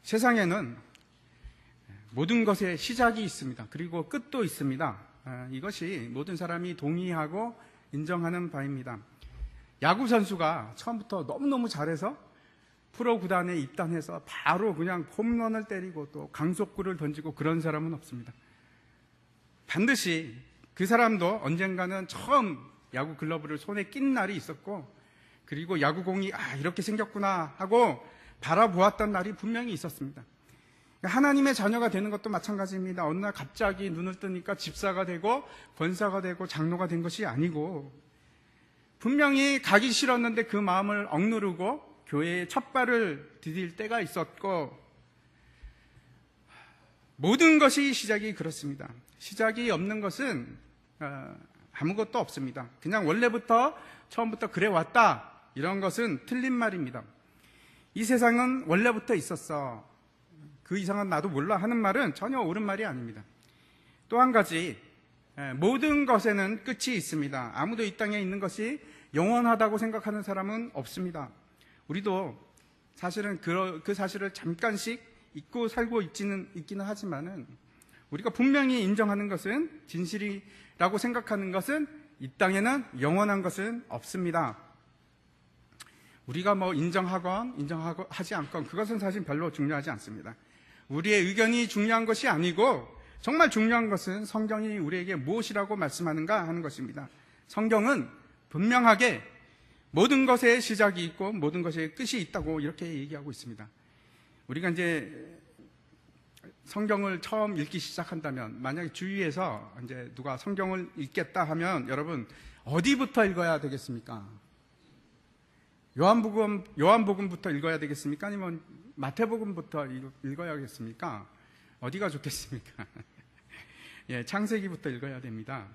세상에는 모든 것의 시작이 있습니다. 그리고 끝도 있습니다. 이것이 모든 사람이 동의하고 인정하는 바입니다. 야구 선수가 처음부터 너무너무 잘해서 프로 구단에 입단해서 바로 그냥 홈런을 때리고 또 강속구를 던지고 그런 사람은 없습니다. 반드시 그 사람도 언젠가는 처음 야구 글러브를 손에 낀 날이 있었고, 그리고 야구공이 이렇게 생겼구나 하고 바라보았던 날이 분명히 있었습니다. 하나님의 자녀가 되는 것도 마찬가지입니다. 어느 날 갑자기 눈을 뜨니까 집사가 되고 권사가 되고 장로가 된 것이 아니고, 분명히 가기 싫었는데 그 마음을 억누르고 교회에 첫 발을 디딜 때가 있었고, 모든 것이 시작이 그렇습니다. 시작이 없는 것은 아무것도 없습니다. 그냥 원래부터 처음부터 그래 왔다, 이런 것은 틀린 말입니다. 이 세상은 원래부터 있었어, 그 이상은 나도 몰라 하는 말은 전혀 옳은 말이 아닙니다. 또 한 가지, 모든 것에는 끝이 있습니다. 아무도 이 땅에 있는 것이 영원하다고 생각하는 사람은 없습니다. 우리도 사실은 그 사실을 잠깐씩 잊고 살고 있기는 하지만은, 우리가 분명히 인정하는 것은, 진실이라고 생각하는 것은, 이 땅에는 영원한 것은 없습니다. 우리가 인정하지 않건 그것은 사실 별로 중요하지 않습니다. 우리의 의견이 중요한 것이 아니고, 정말 중요한 것은 성경이 우리에게 무엇이라고 말씀하는가 하는 것입니다. 성경은 분명하게 모든 것의 시작이 있고 모든 것의 끝이 있다고 이렇게 얘기하고 있습니다. 우리가 이제 성경을 처음 읽기 시작한다면, 만약에 주위에서 이제 누가 성경을 읽겠다 하면 여러분 어디부터 읽어야 되겠습니까? 요한복음부터 읽어야 되겠습니까? 아니면 마태복음부터 읽어야겠습니까? 어디가 좋겠습니까? 창세기부터 읽어야 됩니다.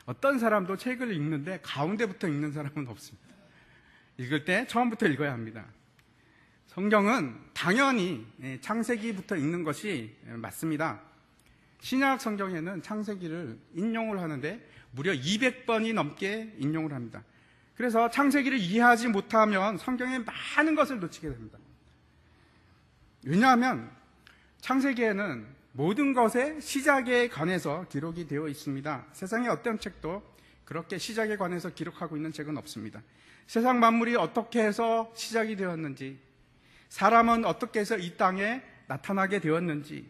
어떤 사람도 책을 읽는데 가운데부터 읽는 사람은 없습니다. 읽을 때 처음부터 읽어야 합니다. 성경은 당연히 창세기부터 읽는 것이 맞습니다. 신약 성경에는 창세기를 인용을 하는데 무려 200번이 넘게 인용을 합니다. 그래서 창세기를 이해하지 못하면 성경의 많은 것을 놓치게 됩니다. 왜냐하면 창세기에는 모든 것의 시작에 관해서 기록이 되어 있습니다. 세상의 어떤 책도 그렇게 시작에 관해서 기록하고 있는 책은 없습니다. 세상 만물이 어떻게 해서 시작이 되었는지, 사람은 어떻게 해서 이 땅에 나타나게 되었는지,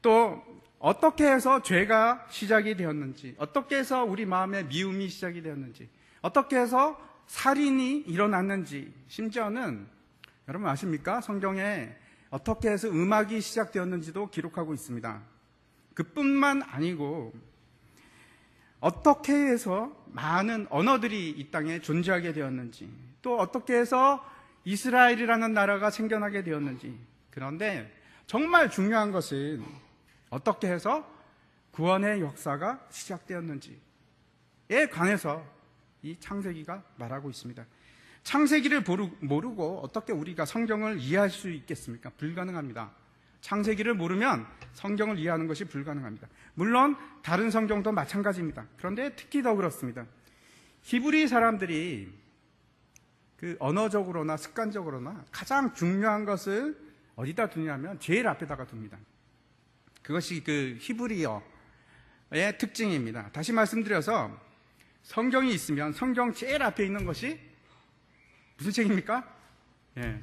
또 어떻게 해서 죄가 시작이 되었는지, 어떻게 해서 우리 마음의 미움이 시작이 되었는지, 어떻게 해서 살인이 일어났는지, 심지어는 여러분 아십니까? 성경에 어떻게 해서 음악이 시작되었는지도 기록하고 있습니다. 그뿐만 아니고 어떻게 해서 많은 언어들이 이 땅에 존재하게 되었는지, 또 어떻게 해서 이스라엘이라는 나라가 생겨나게 되었는지, 그런데 정말 중요한 것은 어떻게 해서 구원의 역사가 시작되었는지에 관해서 이 창세기가 말하고 있습니다. 창세기를 모르고 어떻게 우리가 성경을 이해할 수 있겠습니까? 불가능합니다. 창세기를 모르면 성경을 이해하는 것이 불가능합니다. 물론 다른 성경도 마찬가지입니다. 그런데 특히 더 그렇습니다. 히브리 사람들이 그 언어적으로나 습관적으로나 가장 중요한 것을 어디다 두냐면 제일 앞에다가 둡니다. 그것이 그 히브리어의 특징입니다. 다시 말씀드려서 성경이 있으면 성경 제일 앞에 있는 것이 무슨 책입니까?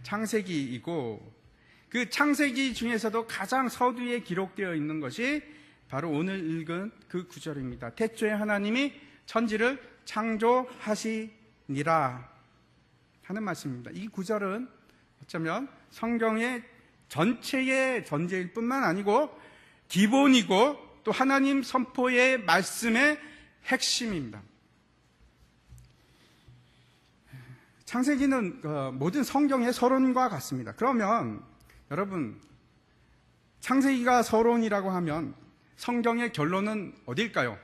창세기이고, 그 창세기 중에서도 가장 서두에 기록되어 있는 것이 바로 오늘 읽은 그 구절입니다. 태초에 하나님이 천지를 창조하시니라 하는 말씀입니다. 이 구절은 어쩌면 성경의 전체의 전제일 뿐만 아니고 기본이고 또 하나님 선포의 말씀의 핵심입니다. 창세기는 모든 성경의 서론과 같습니다. 그러면 여러분, 창세기가 서론이라고 하면 성경의 결론은 어딜까요?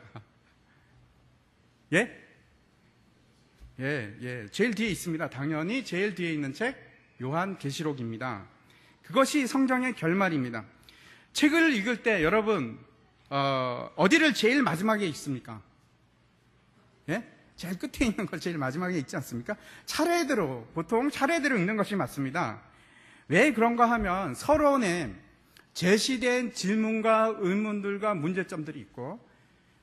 제일 뒤에 있습니다. 당연히 제일 뒤에 있는 책 요한계시록입니다. 그것이 성경의 결말입니다. 책을 읽을 때 여러분 어디를 제일 마지막에 읽습니까? 제일 끝에 있는 걸 제일 마지막에 읽지 않습니까? 보통 차례대로 읽는 것이 맞습니다. 왜 그런가 하면 서론에 제시된 질문과 의문들과 문제점들이 있고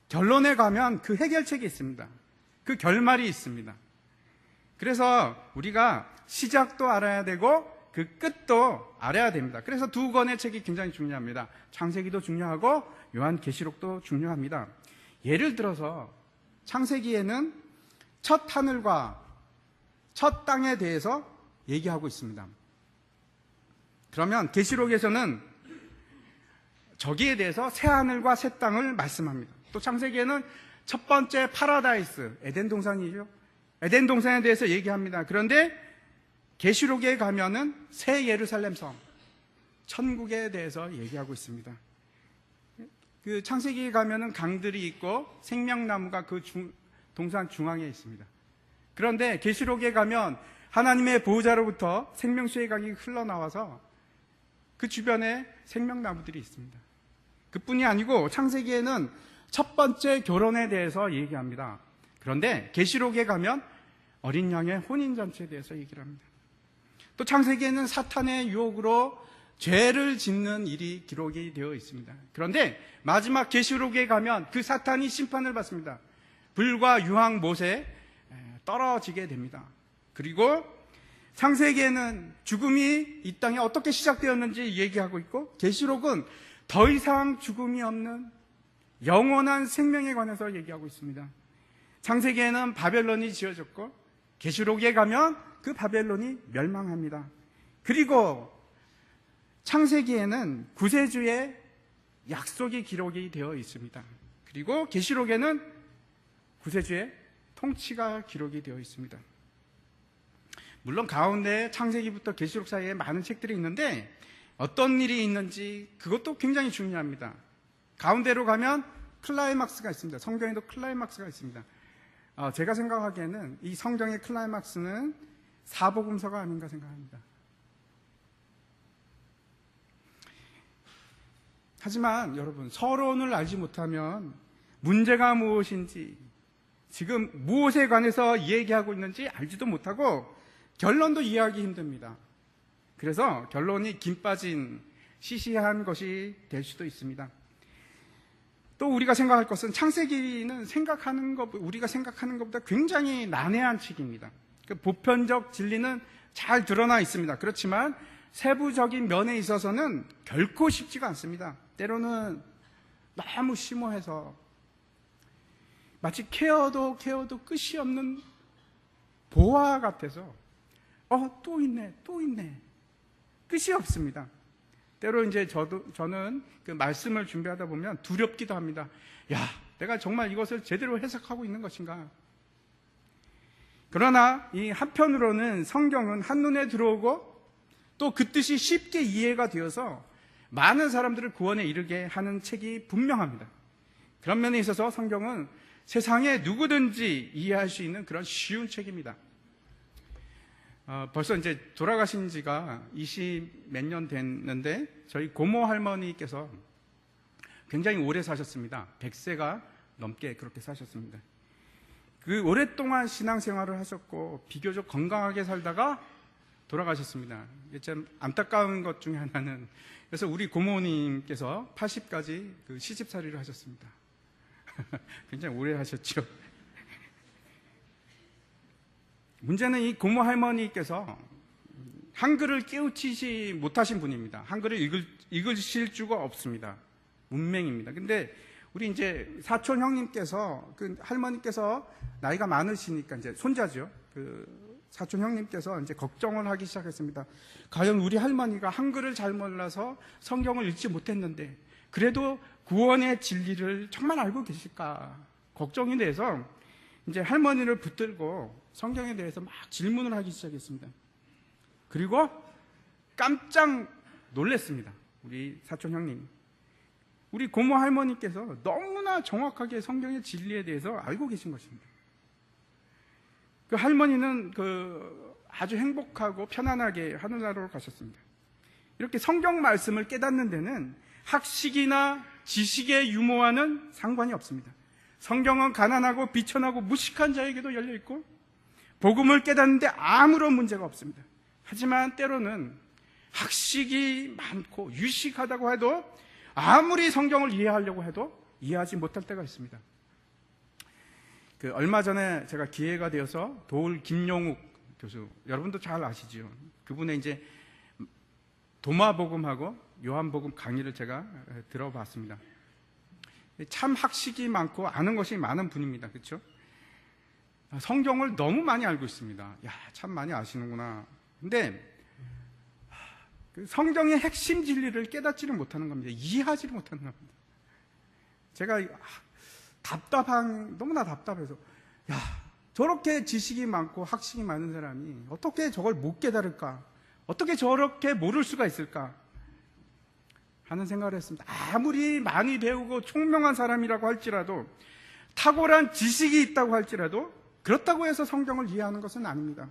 결론에 가면 그 해결책이 있습니다. 그 결말이 있습니다. 그래서 우리가 시작도 알아야 되고 그 끝도 알아야 됩니다. 그래서 두 권의 책이 굉장히 중요합니다. 창세기도 중요하고 요한계시록도 중요합니다. 예를 들어서 창세기에는 첫 하늘과 첫 땅에 대해서 얘기하고 있습니다. 그러면 계시록에서는 저기에 대해서 새 하늘과 새 땅을 말씀합니다. 또 창세기에는 첫 번째 파라다이스, 에덴 동산이죠. 에덴 동산에 대해서 얘기합니다. 그런데 계시록에 가면은 새 예루살렘 성, 천국에 대해서 얘기하고 있습니다. 그 창세기에 가면은 강들이 있고 생명나무가 그 동산 중앙에 있습니다. 그런데 계시록에 가면 하나님의 보호자로부터 생명수의 강이 흘러나와서 그 주변에 생명나무들이 있습니다. 그뿐이 아니고 창세기에는 첫 번째 결혼에 대해서 얘기합니다. 그런데 계시록에 가면 어린 양의 혼인잔치에 대해서 얘기를 합니다. 또 창세기에는 사탄의 유혹으로 죄를 짓는 일이 기록이 되어 있습니다. 그런데 마지막 계시록에 가면 그 사탄이 심판을 받습니다. 불과 유황 못에 떨어지게 됩니다. 그리고 창세기에는 죽음이 이 땅에 어떻게 시작되었는지 얘기하고 있고 계시록은 더 이상 죽음이 없는 영원한 생명에 관해서 얘기하고 있습니다. 창세기에는 바벨론이 지어졌고 계시록에 가면 그 바벨론이 멸망합니다. 그리고 창세기에는 구세주의 약속이 기록이 되어 있습니다. 그리고 계시록에는 구세주의 통치가 기록이 되어 있습니다. 물론 가운데 창세기부터 계시록 사이에 많은 책들이 있는데 어떤 일이 있는지 그것도 굉장히 중요합니다. 가운데로 가면 클라이막스가 있습니다. 성경에도 클라이막스가 있습니다. 제가 생각하기에는 이 성경의 클라이막스는 사복음서가 아닌가 생각합니다. 하지만 여러분, 서론을 알지 못하면 문제가 무엇인지, 지금 무엇에 관해서 얘기하고 있는지 알지도 못하고 결론도 이해하기 힘듭니다. 그래서 결론이 김 빠진 시시한 것이 될 수도 있습니다. 또 우리가 생각할 것은 창세기는 우리가 생각하는 것보다 굉장히 난해한 책입니다. 그 보편적 진리는 잘 드러나 있습니다. 그렇지만 세부적인 면에 있어서는 결코 쉽지가 않습니다. 때로는 너무 심오해서 마치 케어도 끝이 없는 보화 같아서 또 있네 끝이 없습니다. 때로 이제 저는 그 말씀을 준비하다 보면 두렵기도 합니다. 내가 정말 이것을 제대로 해석하고 있는 것인가? 그러나 이 한편으로는 성경은 한눈에 들어오고 또 그 뜻이 쉽게 이해가 되어서 많은 사람들을 구원에 이르게 하는 책이 분명합니다. 그런 면에 있어서 성경은 세상에 누구든지 이해할 수 있는 그런 쉬운 책입니다. 벌써 이제 돌아가신 지가 20 몇 년 됐는데 저희 고모 할머니께서 굉장히 오래 사셨습니다. 100세가 넘게 그렇게 사셨습니다. 그 오랫동안 신앙생활을 하셨고 비교적 건강하게 살다가 돌아가셨습니다. 참 안타까운 것 중에 하나는, 그래서 우리 고모님께서 80까지 그 시집살이를 하셨습니다. 굉장히 오래 하셨죠. 문제는 이 고모 할머니께서 한글을 깨우치지 못하신 분입니다. 한글을 읽으실 수가 없습니다. 문맹입니다. 근데 우리 이제 사촌 형님께서, 그 할머니께서 나이가 많으시니까 이제 손자죠. 그 사촌 형님께서 이제 걱정을 하기 시작했습니다. 과연 우리 할머니가 한글을 잘 몰라서 성경을 읽지 못했는데 그래도 구원의 진리를 정말 알고 계실까 걱정이 돼서 이제 할머니를 붙들고 성경에 대해서 막 질문을 하기 시작했습니다. 그리고 깜짝 놀랐습니다. 우리 사촌 형님, 우리 고모 할머니께서 너무나 정확하게 성경의 진리에 대해서 알고 계신 것입니다. 그 할머니는 아주 행복하고 편안하게 하늘나라로 가셨습니다. 이렇게 성경 말씀을 깨닫는 데는 학식이나 지식의 유무와는 상관이 없습니다. 성경은 가난하고 비천하고 무식한 자에게도 열려있고 복음을 깨닫는데 아무런 문제가 없습니다. 하지만 때로는 학식이 많고 유식하다고 해도 아무리 성경을 이해하려고 해도 이해하지 못할 때가 있습니다. 얼마 전에 제가 기회가 되어서 도울 김용욱 교수, 여러분도 잘 아시죠? 그분의 이제 도마복음하고 요한복음 강의를 제가 들어봤습니다. 참 학식이 많고 아는 것이 많은 분입니다. 그렇죠? 성경을 너무 많이 알고 있습니다. 야, 참 많이 아시는구나. 근데 성경의 핵심 진리를 깨닫지를 못하는 겁니다. 이해하지를 못하는 겁니다. 제가 너무나 답답해서, 야, 저렇게 지식이 많고 학식이 많은 사람이 어떻게 저걸 못 깨달을까? 어떻게 저렇게 모를 수가 있을까? 하는 생각을 했습니다. 아무리 많이 배우고 총명한 사람이라고 할지라도, 탁월한 지식이 있다고 할지라도 그렇다고 해서 성경을 이해하는 것은 아닙니다.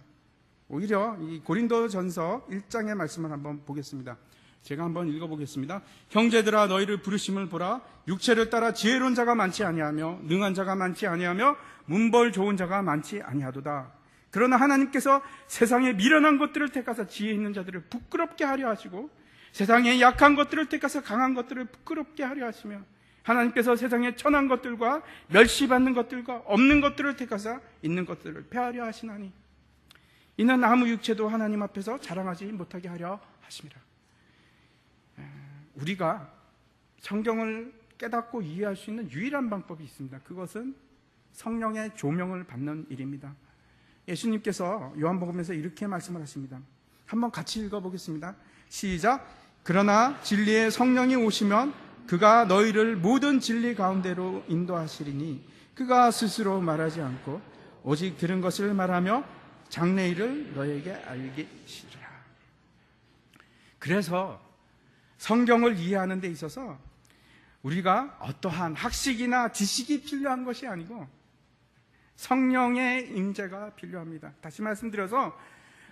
오히려 이 고린도전서 1장의 말씀을 한번 보겠습니다. 제가 한번 읽어보겠습니다. 형제들아, 너희를 부르심을 보라. 육체를 따라 지혜로운 자가 많지 아니하며 능한 자가 많지 아니하며 문벌 좋은 자가 많지 아니하도다. 그러나 하나님께서 세상에 미련한 것들을 택하사 지혜 있는 자들을 부끄럽게 하려 하시고, 세상에 약한 것들을 택하사 강한 것들을 부끄럽게 하려 하시며, 하나님께서 세상에 천한 것들과 멸시받는 것들과 없는 것들을 택하사 있는 것들을 폐하려 하시나니, 이는 아무 육체도 하나님 앞에서 자랑하지 못하게 하려 하심이라. 우리가 성경을 깨닫고 이해할 수 있는 유일한 방법이 있습니다. 그것은 성령의 조명을 받는 일입니다. 예수님께서 요한복음에서 이렇게 말씀을 하십니다. 한번 같이 읽어보겠습니다. 시작. 그러나 진리의 성령이 오시면 그가 너희를 모든 진리 가운데로 인도하시리니 그가 스스로 말하지 않고 오직 들은 것을 말하며 장래일을 너에게 알리시리라. 그래서 성경을 이해하는 데 있어서 우리가 어떠한 학식이나 지식이 필요한 것이 아니고 성령의 임재가 필요합니다. 다시 말씀드려서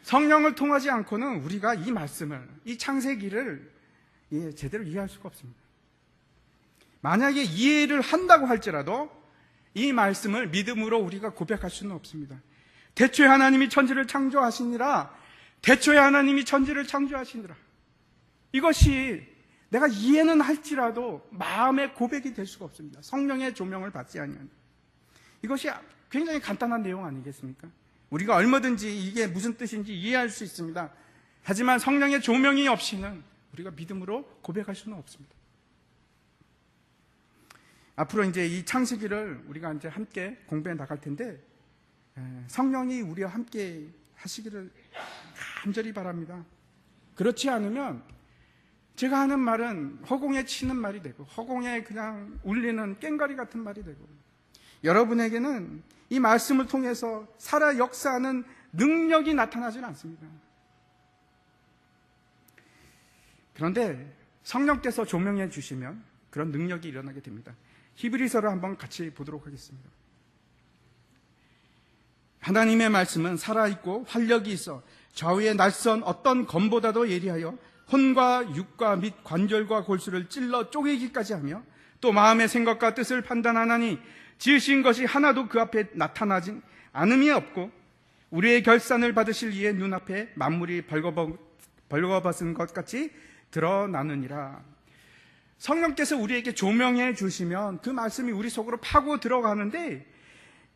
성령을 통하지 않고는 우리가 이 말씀을, 이 창세기를 제대로 이해할 수가 없습니다. 만약에 이해를 한다고 할지라도 이 말씀을 믿음으로 우리가 고백할 수는 없습니다. 태초에 하나님이 천지를 창조하시니라. 태초에 하나님이 천지를 창조하시니라. 이것이 내가 이해는 할지라도 마음의 고백이 될 수가 없습니다. 성령의 조명을 받지 아니하면. 이것이 굉장히 간단한 내용 아니겠습니까? 우리가 얼마든지 이게 무슨 뜻인지 이해할 수 있습니다. 하지만 성령의 조명이 없이는 우리가 믿음으로 고백할 수는 없습니다. 앞으로 이제 이 창세기를 우리가 이제 함께 공부해 나갈 텐데, 성령이 우리와 함께 하시기를 간절히 바랍니다. 그렇지 않으면 제가 하는 말은 허공에 치는 말이 되고, 허공에 그냥 울리는 꽹과리 같은 말이 되고, 여러분에게는 이 말씀을 통해서 살아 역사하는 능력이 나타나지는 않습니다. 그런데 성령께서 조명해 주시면 그런 능력이 일어나게 됩니다. 히브리서를 한번 같이 보도록 하겠습니다. 하나님의 말씀은 살아있고 활력이 있어 좌우의 낯선 어떤 검보다도 예리하여 혼과 육과 및 관절과 골수를 찔러 쪼개기까지 하며 또 마음의 생각과 뜻을 판단하나니 지으신 것이 하나도 그 앞에 나타나진 않음이 없고 우리의 결산을 받으실 이의 눈앞에 만물이 벌거벗은 것 같이 드러나느니라. 성령께서 우리에게 조명해 주시면 그 말씀이 우리 속으로 파고 들어가는데,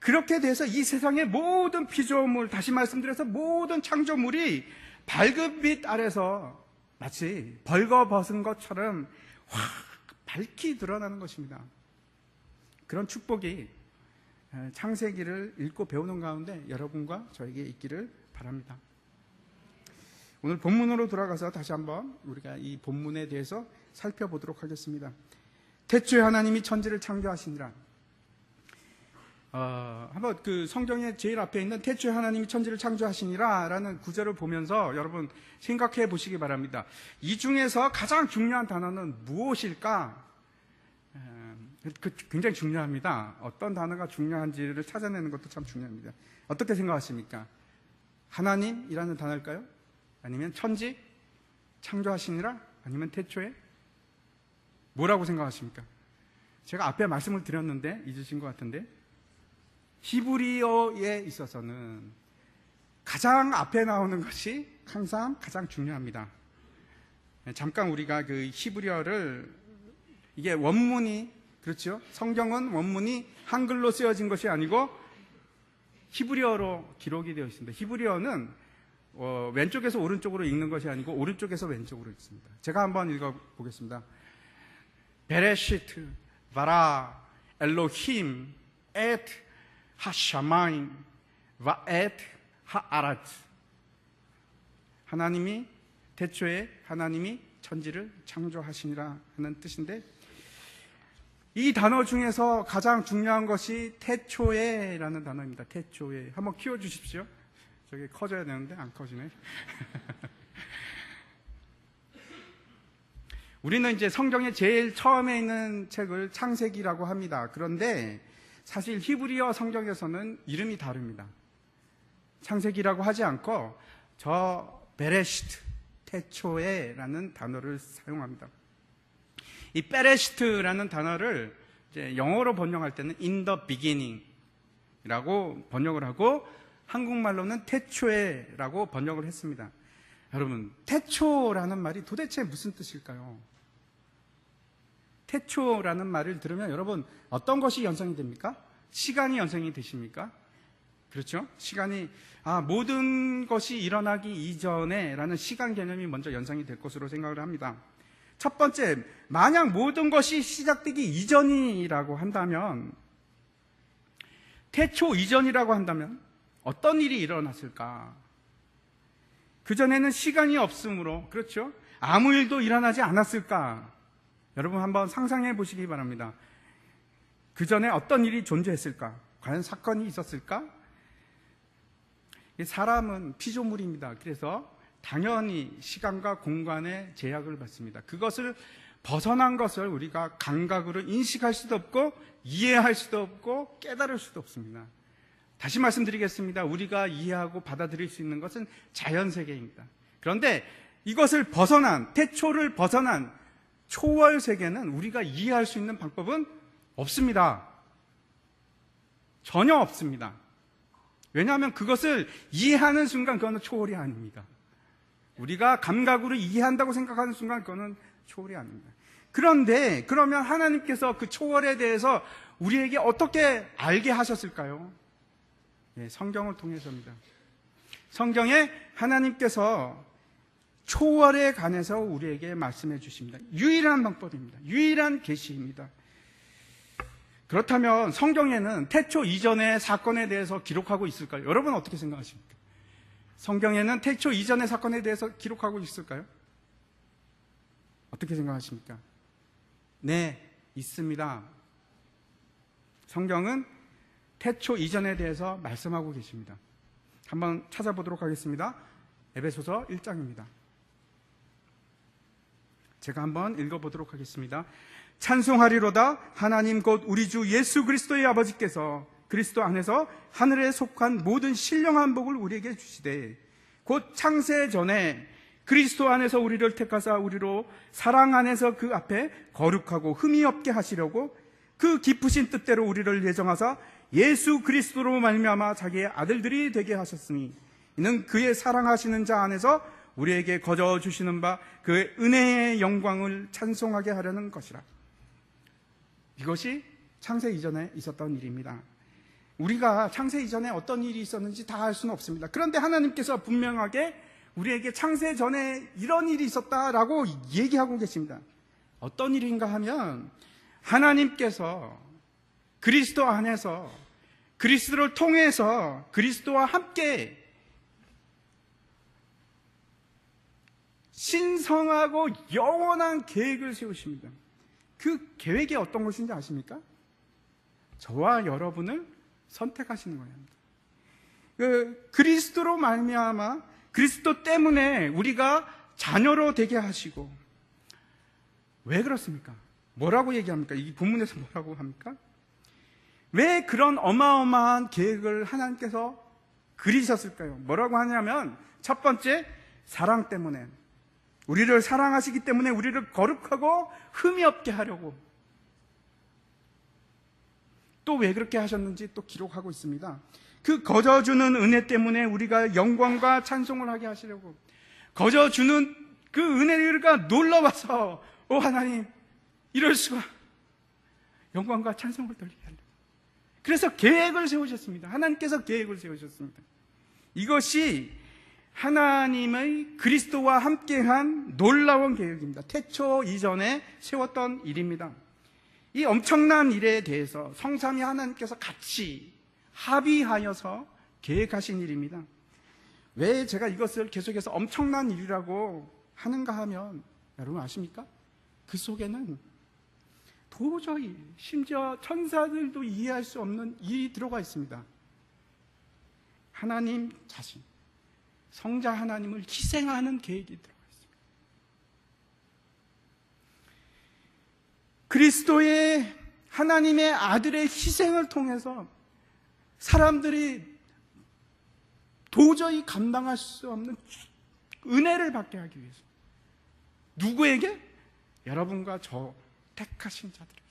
그렇게 돼서 이 세상의 모든 피조물, 다시 말씀드려서 모든 창조물이 밝은 빛 아래서 마치 벌거벗은 것처럼 확 밝히 드러나는 것입니다. 그런 축복이 창세기를 읽고 배우는 가운데 여러분과 저에게 있기를 바랍니다. 오늘 본문으로 돌아가서 다시 한번 우리가 이 본문에 대해서 살펴보도록 하겠습니다. 태초에 하나님이 천지를 창조하시니라. 한번 그 성경의 제일 앞에 있는 태초에 하나님이 천지를 창조하시니라 라는 구절을 보면서 여러분 생각해 보시기 바랍니다. 이 중에서 가장 중요한 단어는 무엇일까? 굉장히 중요합니다. 어떤 단어가 중요한지를 찾아내는 것도 참 중요합니다. 어떻게 생각하십니까? 하나님이라는 단어일까요? 아니면 천지? 창조하시니라? 아니면 태초에? 뭐라고 생각하십니까? 제가 앞에 말씀을 드렸는데 잊으신 것 같은데, 히브리어에 있어서는 가장 앞에 나오는 것이 항상 가장 중요합니다. 잠깐 우리가 그 히브리어를, 이게 원문이, 그렇죠? 성경은 원문이 한글로 쓰여진 것이 아니고 히브리어로 기록이 되어 있습니다. 히브리어는 왼쪽에서 오른쪽으로 읽는 것이 아니고 오른쪽에서 왼쪽으로 읽습니다. 제가 한번 읽어보겠습니다. 베레시트 바라 엘로힘 엣 하샤마임 와엣 하아라트. 하나님이 태초에 하나님이 천지를 창조하시니라 하는 뜻인데, 이 단어 중에서 가장 중요한 것이 태초에라는 단어입니다. 태초에. 한번 키워주십시오. 저게 커져야 되는데 안 커지네. 우리는 이제 성경에 제일 처음에 있는 책을 창세기라고 합니다. 그런데 사실 히브리어 성경에서는 이름이 다릅니다. 창세기라고 하지 않고 저 베레시트, 태초에라는 단어를 사용합니다. 이 베레시트라는 단어를 이제 영어로 번역할 때는 in the beginning이라고 번역을 하고 한국말로는 태초에라고 번역을 했습니다. 여러분, 태초라는 말이 도대체 무슨 뜻일까요? 태초라는 말을 들으면 여러분 어떤 것이 연상이 됩니까? 시간이 연상이 되십니까? 그렇죠? 시간이, 모든 것이 일어나기 이전에 라는 시간 개념이 먼저 연상이 될 것으로 생각을 합니다. 첫 번째, 만약 모든 것이 시작되기 이전이라고 한다면, 태초 이전이라고 한다면 어떤 일이 일어났을까? 그전에는 시간이 없으므로, 그렇죠? 아무 일도 일어나지 않았을까? 여러분 한번 상상해 보시기 바랍니다. 그전에 어떤 일이 존재했을까? 과연 사건이 있었을까? 사람은 피조물입니다. 그래서 당연히 시간과 공간의 제약을 받습니다. 그것을 벗어난 것을 우리가 감각으로 인식할 수도 없고 이해할 수도 없고 깨달을 수도 없습니다. 다시 말씀드리겠습니다. 우리가 이해하고 받아들일 수 있는 것은 자연세계입니다. 그런데 이것을 벗어난, 태초를 벗어난 초월 세계는 우리가 이해할 수 있는 방법은 없습니다. 전혀 없습니다. 왜냐하면 그것을 이해하는 순간 그거는 초월이 아닙니다. 우리가 감각으로 이해한다고 생각하는 순간 그거는 초월이 아닙니다. 그런데 그러면 하나님께서 그 초월에 대해서 우리에게 어떻게 알게 하셨을까요? 성경을 통해서입니다. 성경에 하나님께서 초월에 관해서 우리에게 말씀해 주십니다. 유일한 방법입니다. 유일한 계시입니다. 그렇다면 성경에는 태초 이전의 사건에 대해서 기록하고 있을까요? 여러분 어떻게 생각하십니까? 성경에는 태초 이전의 사건에 대해서 기록하고 있을까요? 어떻게 생각하십니까? 네, 있습니다. 성경은 태초 이전에 대해서 말씀하고 계십니다. 한번 찾아보도록 하겠습니다. 에베소서 1장입니다. 제가 한번 읽어보도록 하겠습니다. 찬송하리로다. 하나님 곧 우리 주 예수 그리스도의 아버지께서 그리스도 안에서 하늘에 속한 모든 신령한 복을 우리에게 주시되 곧 창세 전에 그리스도 안에서 우리를 택하사 우리로 사랑 안에서 그 앞에 거룩하고 흠이 없게 하시려고 그 기쁘신 뜻대로 우리를 예정하사 예수 그리스도로 말미암아 자기의 아들들이 되게 하셨으니 이는 그의 사랑하시는 자 안에서 우리에게 거저 주시는 바 그의 은혜의 영광을 찬송하게 하려는 것이라. 이것이 창세 이전에 있었던 일입니다. 우리가 창세 이전에 어떤 일이 있었는지 다 알 수는 없습니다. 그런데 하나님께서 분명하게 우리에게 창세 전에 이런 일이 있었다라고 얘기하고 계십니다. 어떤 일인가 하면 하나님께서 그리스도 안에서 그리스도를 통해서 그리스도와 함께 신성하고 영원한 계획을 세우십니다. 그 계획이 어떤 것인지 아십니까? 저와 여러분을 선택하시는 거예요. 그리스도로 말미암아 그리스도 때문에 우리가 자녀로 되게 하시고. 왜 그렇습니까? 뭐라고 얘기합니까? 이 본문에서 뭐라고 합니까? 왜 그런 어마어마한 계획을 하나님께서 그리셨을까요? 뭐라고 하냐면 첫 번째, 사랑 때문에. 우리를 사랑하시기 때문에 우리를 거룩하고 흠이 없게 하려고. 또 왜 그렇게 하셨는지 또 기록하고 있습니다. 그 거저주는 은혜 때문에 우리가 영광과 찬송을 하게 하시려고. 거저주는 그 은혜가 놀라워서 하나님 이럴 수가, 영광과 찬송을 돌리게 하려고. 그래서 계획을 세우셨습니다. 하나님께서 계획을 세우셨습니다. 이것이 하나님의 그리스도와 함께한 놀라운 계획입니다. 태초 이전에 세웠던 일입니다. 이 엄청난 일에 대해서 성삼위 하나님께서 같이 합의하여서 계획하신 일입니다. 왜 제가 이것을 계속해서 엄청난 일이라고 하는가 하면, 여러분 아십니까? 그 속에는 도저히 심지어 천사들도 이해할 수 없는 일이 들어가 있습니다. 하나님 자신, 성자 하나님을 희생하는 계획이 들어가 있습니다. 그리스도의, 하나님의 아들의 희생을 통해서 사람들이 도저히 감당할 수 없는 은혜를 받게 하기 위해서, 누구에게? 여러분과 저 택하신 자들에게.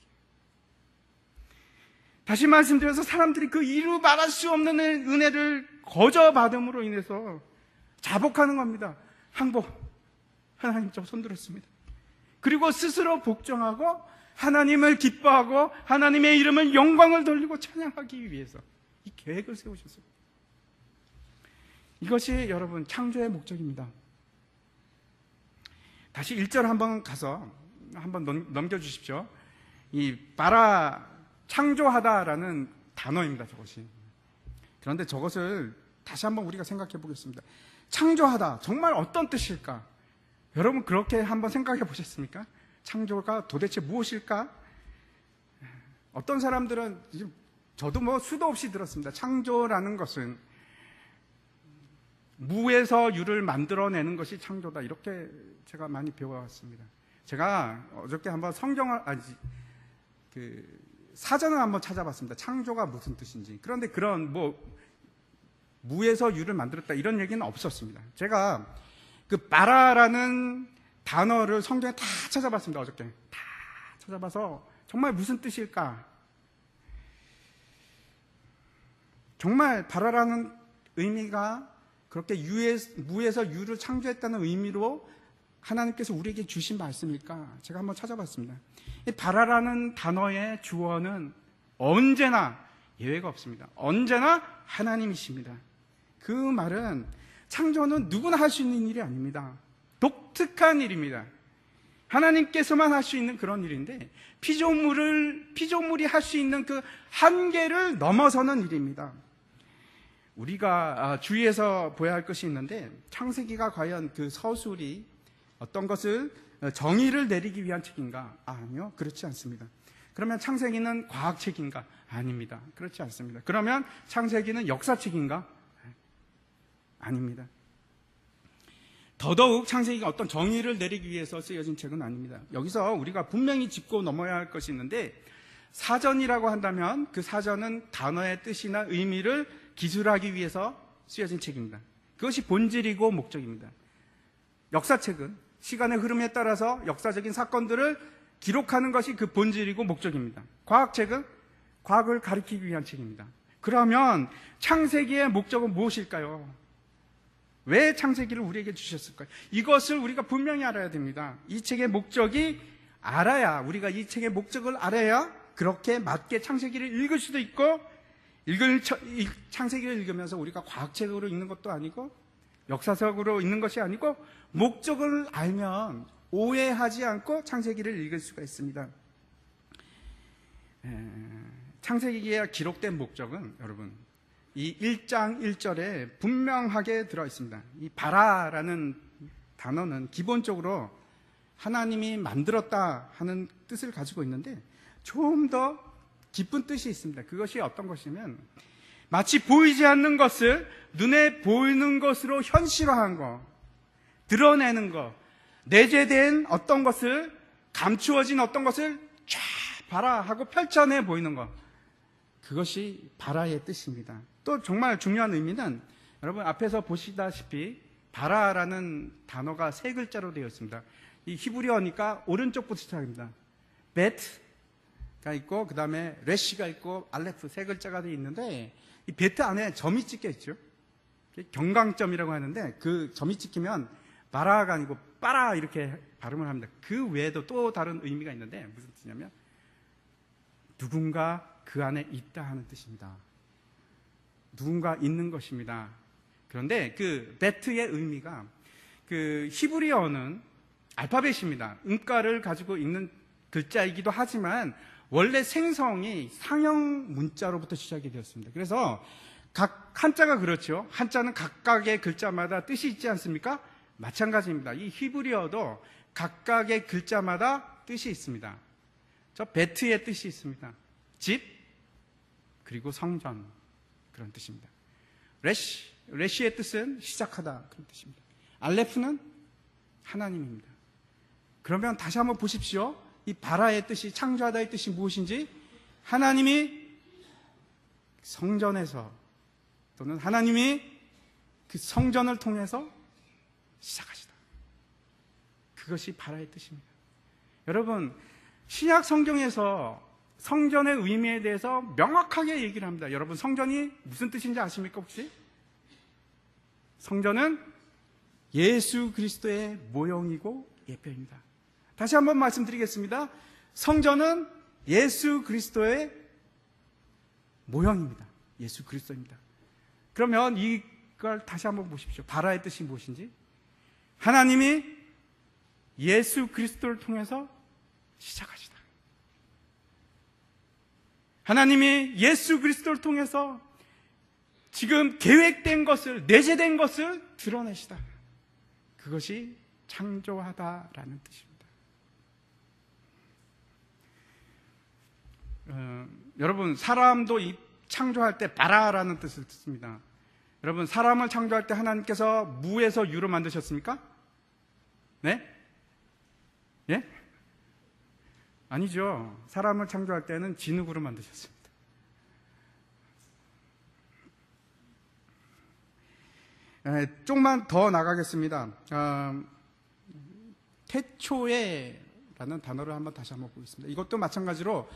다시 말씀드려서 사람들이 그 이루 말할 수 없는 은혜를 거저 받음으로 인해서 자복하는 겁니다. 항복, 하나님 저 손들었습니다. 그리고 스스로 복종하고 하나님을 기뻐하고 하나님의 이름을 영광을 돌리고 찬양하기 위해서 이 계획을 세우셨습니다. 이것이 여러분 창조의 목적입니다. 다시 1절 한번 가서 한번 넘겨주십시오. 이 바라, 창조하다라는 단어입니다. 저것이. 그런데 저것을 다시 한번 우리가 생각해 보겠습니다. 창조하다, 정말 어떤 뜻일까? 여러분 그렇게 한번 생각해 보셨습니까? 창조가 도대체 무엇일까? 어떤 사람들은, 저도 뭐 수도 없이 들었습니다. 창조라는 것은 무에서 유를 만들어내는 것이 창조다, 이렇게 제가 많이 배워왔습니다. 제가 어저께 한번 사전을 한번 찾아봤습니다. 창조가 무슨 뜻인지. 그런데 그런 무에서 유를 만들었다 이런 얘기는 없었습니다. 제가 그 바라라는 단어를 성경에 다 찾아봤습니다. 어저께 다 찾아봐서 정말 무슨 뜻일까? 정말 바라라는 의미가 그렇게 무에서 유를 창조했다는 의미로 하나님께서 우리에게 주신 말씀일까? 제가 한번 찾아봤습니다. 이 바라라는 단어의 주어는 언제나 예외가 없습니다. 언제나 하나님이십니다. 그 말은 창조는 누구나 할 수 있는 일이 아닙니다. 독특한 일입니다. 하나님께서만 할 수 있는 그런 일인데, 피조물이 할 수 있는 그 한계를 넘어서는 일입니다. 우리가 주의해서 보아야 할 것이 있는데, 창세기가 과연 그 서술이 어떤 것을 정의를 내리기 위한 책인가? 아니요, 그렇지 않습니다. 그러면 창세기는 과학책인가? 아닙니다. 그렇지 않습니다. 그러면 창세기는 역사책인가? 아닙니다. 더더욱 창세기가 어떤 정의를 내리기 위해서 쓰여진 책은 아닙니다. 여기서 우리가 분명히 짚고 넘어야 할 것이 있는데, 사전이라고 한다면 그 사전은 단어의 뜻이나 의미를 기술하기 위해서 쓰여진 책입니다. 그것이 본질이고 목적입니다. 역사책은 시간의 흐름에 따라서 역사적인 사건들을 기록하는 것이 그 본질이고 목적입니다. 과학책은 과학을 가리키기 위한 책입니다. 그러면 창세기의 목적은 무엇일까요? 왜 창세기를 우리에게 주셨을까요? 이것을 우리가 분명히 알아야 됩니다. 이 책의 목적이 알아야, 우리가 이 책의 목적을 알아야 그렇게 맞게 창세기를 읽을 수도 있고, 창세기를 읽으면서 우리가 과학책으로 읽는 것도 아니고 역사적으로 읽는 것이 아니고, 목적을 알면 오해하지 않고 창세기를 읽을 수가 있습니다. 창세기에 기록된 목적은 여러분 이 1장 1절에 분명하게 들어있습니다. 이 바라라는 단어는 기본적으로 하나님이 만들었다 하는 뜻을 가지고 있는데, 좀 더 깊은 뜻이 있습니다. 그것이 어떤 것이냐면, 마치 보이지 않는 것을 눈에 보이는 것으로 현실화한 것, 드러내는 것, 내재된 어떤 것을, 감추어진 어떤 것을 쫙 봐라 하고 펼쳐내 보이는 것, 그것이 바라의 뜻입니다. 또 정말 중요한 의미는, 여러분 앞에서 보시다시피 바라라는 단어가 세 글자로 되어 있습니다. 이 히브리어니까 오른쪽부터 시작합니다. 베트가 있고, 그 다음에 레시가 있고, 알레프 세 글자가 되어 있는데, 이 베트 안에 점이 찍혀 있죠. 경강점이라고 하는데, 그 점이 찍히면 바라가 아니고 빠라 이렇게 발음을 합니다. 그 외에도 또 다른 의미가 있는데 무슨 뜻이냐면 누군가 그 안에 있다 하는 뜻입니다. 누군가 있는 것입니다. 그런데 그 베트의 의미가 그 히브리어는 알파벳입니다. 음가를 가지고 있는 글자이기도 하지만 원래 생성이 상형 문자로부터 시작이 되었습니다. 그래서 각 한자가 그렇죠. 한자는 각각의 글자마다 뜻이 있지 않습니까? 마찬가지입니다. 이 히브리어도 각각의 글자마다 뜻이 있습니다. 저 베트의 뜻이 있습니다. 집, 그리고 성전, 그런 뜻입니다. 레시의 뜻은 시작하다, 그런 뜻입니다. 알레프는 하나님입니다. 그러면 다시 한번 보십시오. 이 바라의 뜻이, 창조하다의 뜻이 무엇인지, 하나님이 성전에서 또는 하나님이 그 성전을 통해서 시작하시다. 그것이 바라의 뜻입니다. 여러분, 신약 성경에서 성전의 의미에 대해서 명확하게 얘기를 합니다. 여러분, 성전이 무슨 뜻인지 아십니까 혹시? 성전은 예수 그리스도의 모형이고 예표입니다. 다시 한번 말씀드리겠습니다. 성전은 예수 그리스도의 모형입니다. 예수 그리스도입니다. 그러면 이걸 다시 한번 보십시오. 바라의 뜻이 무엇인지. 하나님이 예수 그리스도를 통해서 시작하시다. 하나님이 예수 그리스도를 통해서 지금 계획된 것을, 내재된 것을 드러내시다. 그것이 창조하다라는 뜻입니다. 여러분, 사람도 이 창조할 때 바라라는 뜻을 듣습니다. 여러분, 사람을 창조할 때 하나님께서 무에서 유로 만드셨습니까? 네? 예? 아니죠. 사람을 창조할 때는 진흙으로 만드셨습니다. 조금만 더 나가겠습니다. 태초에라는 단어를 다시 한번 보겠습니다. 이것도 마찬가지로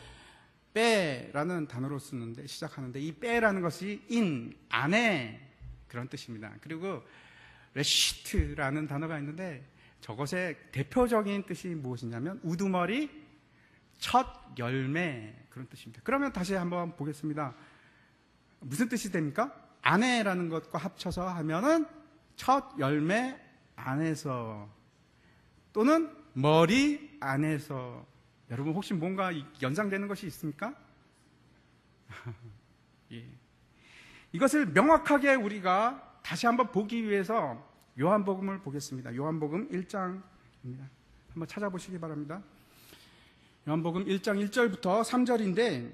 빼라는 단어로 쓰는데, 시작하는데, 이 빼라는 것이 안에 그런 뜻입니다. 그리고 레시트라는 단어가 있는데, 저것의 대표적인 뜻이 무엇이냐면 우두머리, 첫 열매, 그런 뜻입니다. 그러면 다시 한번 보겠습니다. 무슨 뜻이 됩니까? 안에라는 것과 합쳐서 하면은 첫 열매 안에서, 또는 머리 안에서. 여러분, 혹시 뭔가 연상되는 것이 있습니까? 예. 이것을 명확하게 우리가 다시 한번 보기 위해서 요한복음을 보겠습니다. 요한복음 1장입니다. 한번 찾아보시기 바랍니다. 요한복음 1장 1절부터 3절인데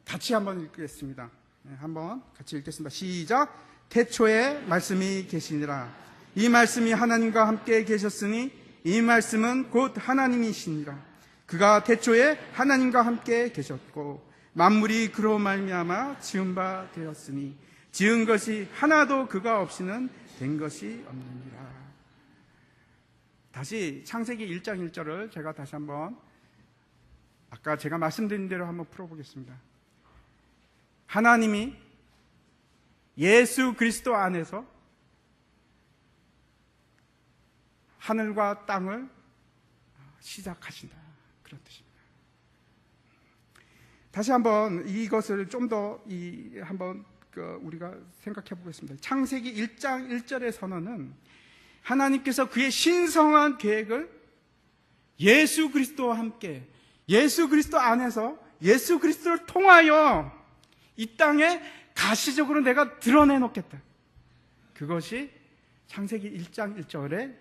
같이 한번 읽겠습니다. 한번 같이 읽겠습니다. 시작. 태초에 말씀이 계시니라. 이 말씀이 하나님과 함께 계셨으니 이 말씀은 곧 하나님이시니라. 그가 태초에 하나님과 함께 계셨고 만물이 그로 말미암아 지은 바 되었으니 지은 것이 하나도 그가 없이는 된 것이 없느니라. 다시 창세기 1장 1절을 제가 다시 한번 아까 제가 말씀드린 대로 한번 풀어보겠습니다. 하나님이 예수 그리스도 안에서 하늘과 땅을 시작하신다. 그런 뜻입니다. 다시 한번 이것을 좀 더 한번 우리가 생각해 보겠습니다. 창세기 1장 1절의 선언은 하나님께서 그의 신성한 계획을 예수 그리스도와 함께, 예수 그리스도 안에서, 예수 그리스도를 통하여 이 땅에 가시적으로 내가 드러내 놓겠다. 그것이 창세기 1장 1절의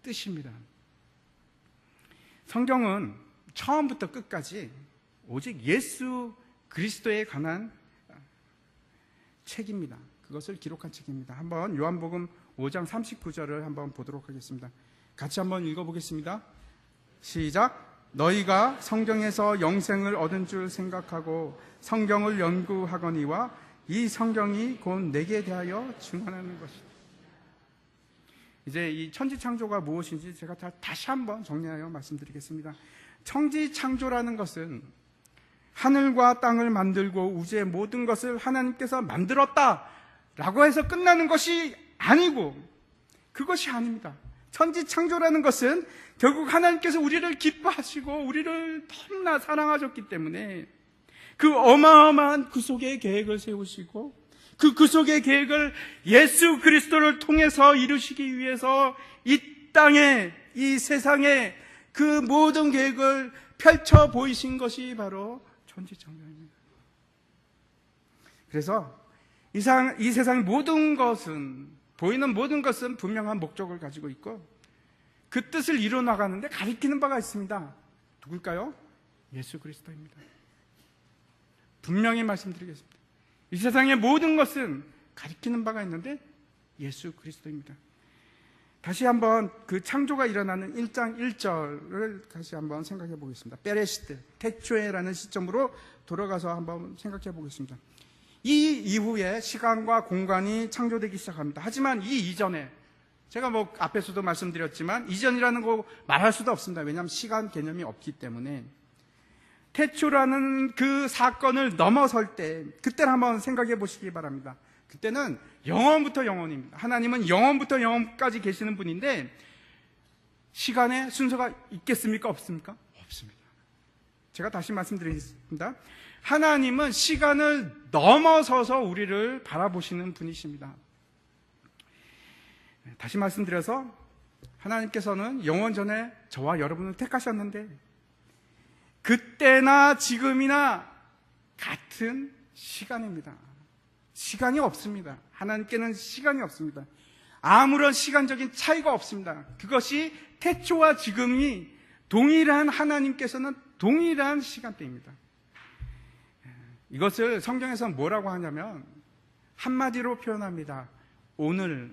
뜻입니다. 성경은 처음부터 끝까지 오직 예수 그리스도에 관한 책입니다. 그것을 기록한 책입니다. 한번 요한복음 5장 39절을 한번 보도록 하겠습니다. 같이 한번 읽어보겠습니다. 시작. 너희가 성경에서 영생을 얻은 줄 생각하고 성경을 연구하거니와 이 성경이 곧 내게 대하여 증언하는 것이다. 이제 이 천지창조가 무엇인지 제가 다시 한번 정리하여 말씀드리겠습니다. 천지창조라는 것은 하늘과 땅을 만들고 우주의 모든 것을 하나님께서 만들었다 라고 해서 끝나는 것이 아니고, 그것이 아닙니다. 천지창조라는 것은 결국 하나님께서 우리를 기뻐하시고 우리를 너무나 사랑하셨기 때문에 그 어마어마한 구속의 계획을 세우시고 그 구속의 계획을 예수 그리스도를 통해서 이루시기 위해서 이 땅에, 이 세상에 그 모든 계획을 펼쳐 보이신 것이 바로 천지창조입니다. 그래서 이 세상의 모든 것은, 보이는 모든 것은 분명한 목적을 가지고 있고 그 뜻을 이루어 나가는데 가리키는 바가 있습니다. 누굴까요? 예수 그리스도입니다. 분명히 말씀드리겠습니다. 이 세상의 모든 것은 가리키는 바가 있는데 예수 그리스도입니다. 다시 한번 그 창조가 일어나는 1장 1절을 다시 한번 생각해 보겠습니다. 베레시트, 태초에라는 시점으로 돌아가서 한번 생각해 보겠습니다. 이 이후에 시간과 공간이 창조되기 시작합니다. 하지만 이 이전에, 제가 앞에서도 말씀드렸지만 이전이라는 거 말할 수도 없습니다. 왜냐하면 시간 개념이 없기 때문에. 태초라는 그 사건을 넘어설 때, 그때를 한번 생각해 보시기 바랍니다. 그때는 영원부터 영원입니다. 하나님은 영원부터 영원까지 계시는 분인데 시간의 순서가 있겠습니까? 없습니까? 없습니다. 제가 다시 말씀드리겠습니다. 하나님은 시간을 넘어서서 우리를 바라보시는 분이십니다. 다시 말씀드려서 하나님께서는 영원 전에 저와 여러분을 택하셨는데 그때나 지금이나 같은 시간입니다. 시간이 없습니다. 하나님께는 시간이 없습니다. 아무런 시간적인 차이가 없습니다. 그것이 태초와 지금이 동일한 하나님께서는 동일한 시간대입니다. 이것을 성경에서는 뭐라고 하냐면 한마디로 표현합니다. 오늘.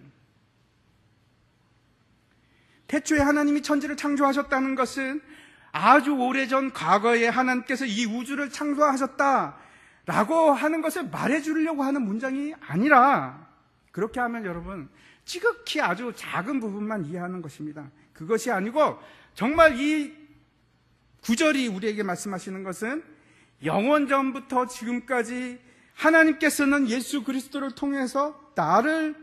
태초에 하나님이 천지를 창조하셨다는 것은 아주 오래전 과거에 하나님께서 이 우주를 창조하셨다라고 하는 것을 말해주려고 하는 문장이 아니라, 그렇게 하면 여러분 지극히 아주 작은 부분만 이해하는 것입니다. 그것이 아니고 정말 이 구절이 우리에게 말씀하시는 것은 영원전부터 지금까지 하나님께서는 예수 그리스도를 통해서 나를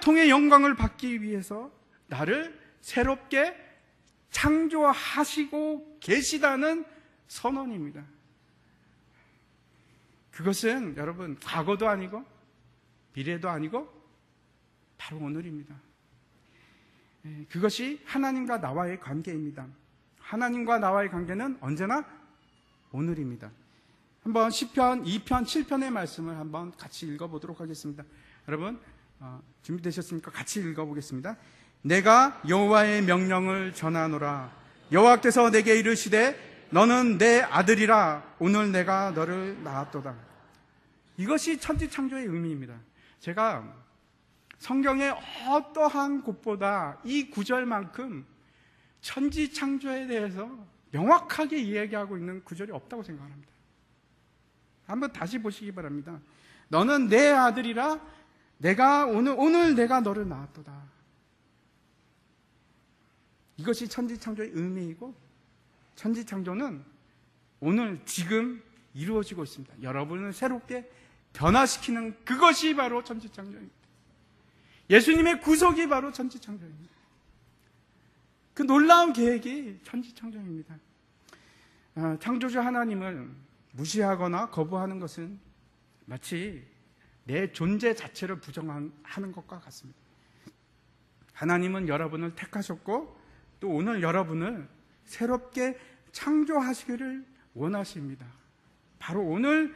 통해 영광을 받기 위해서 나를 새롭게 창조하시고 계시다는 선언입니다. 그것은 여러분 과거도 아니고 미래도 아니고 바로 오늘입니다. 그것이 하나님과 나와의 관계입니다. 하나님과 나와의 관계는 언제나 오늘입니다. 한번 시편 2편 7편의 말씀을 한번 같이 읽어보도록 하겠습니다. 여러분 준비되셨습니까? 같이 읽어보겠습니다. 내가 여호와의 명령을 전하노라. 여호와께서 내게 이르시되 너는 내 아들이라. 오늘 내가 너를 낳았도다. 이것이 천지창조의 의미입니다. 제가 성경의 어떠한 곳보다 이 구절만큼 천지창조에 대해서 명확하게 이야기하고 있는 구절이 없다고 생각합니다. 한번 다시 보시기 바랍니다. 너는 내 아들이라. 내가 오늘 내가 너를 낳았도다. 이것이 천지창조의 의미이고 천지창조는 오늘 지금 이루어지고 있습니다. 여러분을 새롭게 변화시키는 그것이 바로 천지창조입니다. 예수님의 구속이 바로 천지창조입니다. 그 놀라운 계획이 천지창조입니다. 창조주 하나님을 무시하거나 거부하는 것은 마치 내 존재 자체를 부정하는 것과 같습니다. 하나님은 여러분을 택하셨고 또 오늘 여러분을 새롭게 창조하시기를 원하십니다. 바로 오늘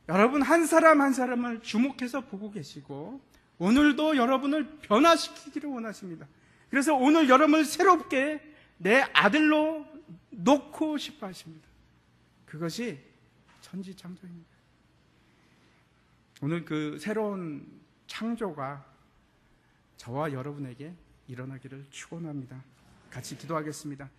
여러분 한 사람 한 사람을 주목해서 보고 계시고 오늘도 여러분을 변화시키기를 원하십니다. 그래서 오늘 여러분을 새롭게 내 아들로 놓고 싶어 하십니다. 그것이 천지창조입니다. 오늘 그 새로운 창조가 저와 여러분에게 일어나기를 축원합니다. 같이 기도하겠습니다.